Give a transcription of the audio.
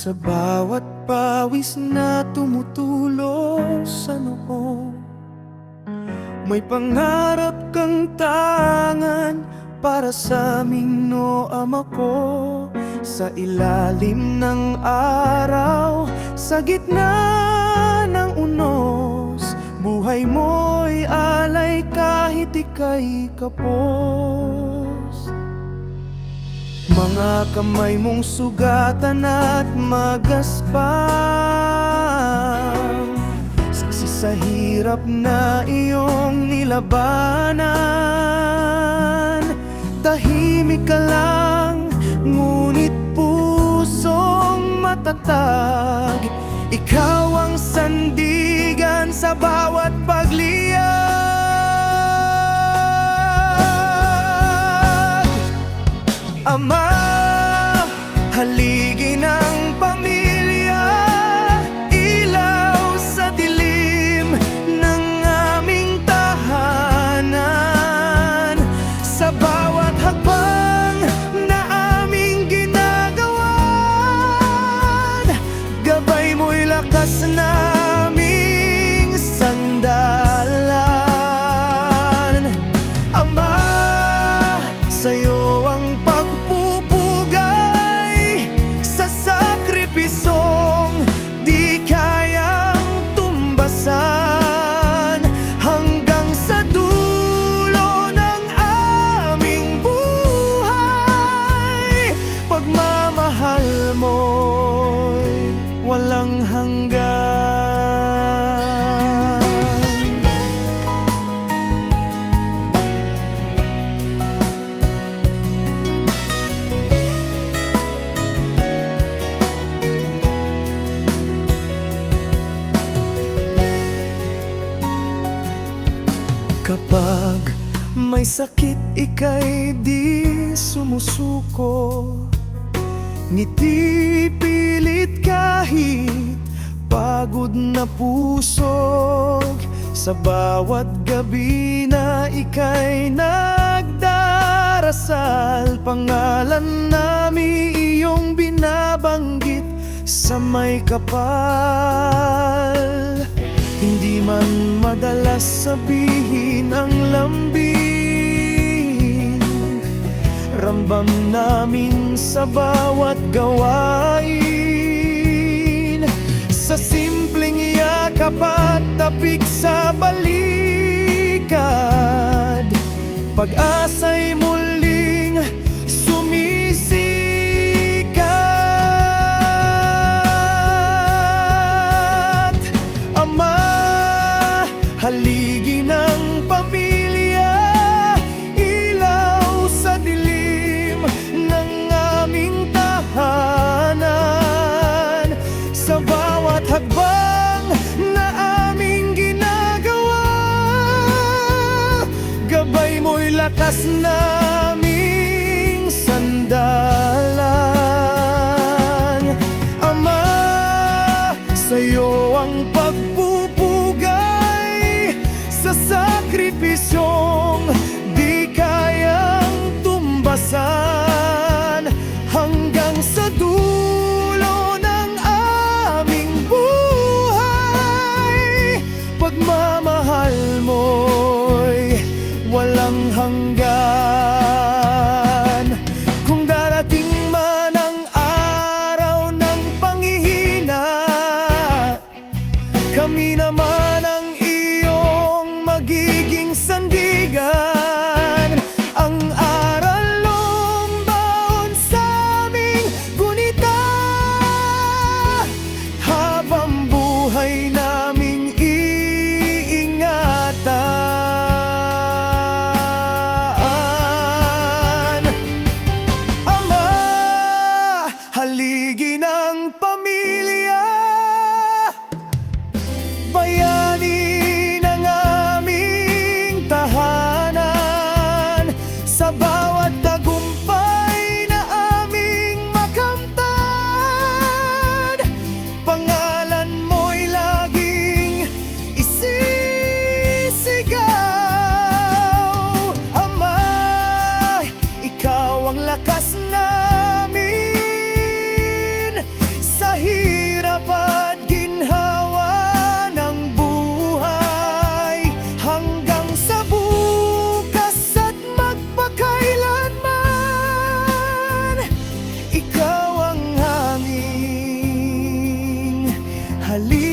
Sa bawat pawis na tumutulo sa noo, may pangarap kang tangan para sa aming no ama ko. Sa ilalim ng araw, sa gitna ng unos, buhay mo'y alay kahit ika'y kapos. Mga kamay mong sugatan at magaspang, saksi sa hirap na iyong nilabanan. Tahimik ka lang, ngunit pusong matatag. Ikaw ang sandigan sa bawat pagliyag. Ama, haligi ng pamilya, ilaw sa dilim ng aming tahanan. Sa bawat hakbang na aming ginagawan, gabay mo'y lakas naming sandalan. Ama, sa'yo ang pagpupugay sa sakripisong di kayang tumbasan. Hanggang sa dulo ng aming buhay, pagmamahal mo'y walang hanggan. Kapag may sakit, ika'y di sumusuko. Ngiti pilit kahit pagod na pusog. Sa bawat gabi na ika'y nagdarasal, pangalan namin iyong binabanggit sa may kapal. Hindi man madalas sabihin ang lambing, ramdam namin sa bawat gawain. Sa simpleng yakap at tapik sa balikat, pag-asa'y muling sumisikat. Ama, haligi ng pamilya, ilaw sa dilim ng aming tahanan. Sa bawat hakbang na aming ginagawa, gabay mo'y lakas naming sandalan. Ama, sa'yo ang pagpupugay sa sakripisyong di kayang tumbasan. Hanggang sa dulo ng aming buhay, pagmamahal mo'y walang hanggan. halip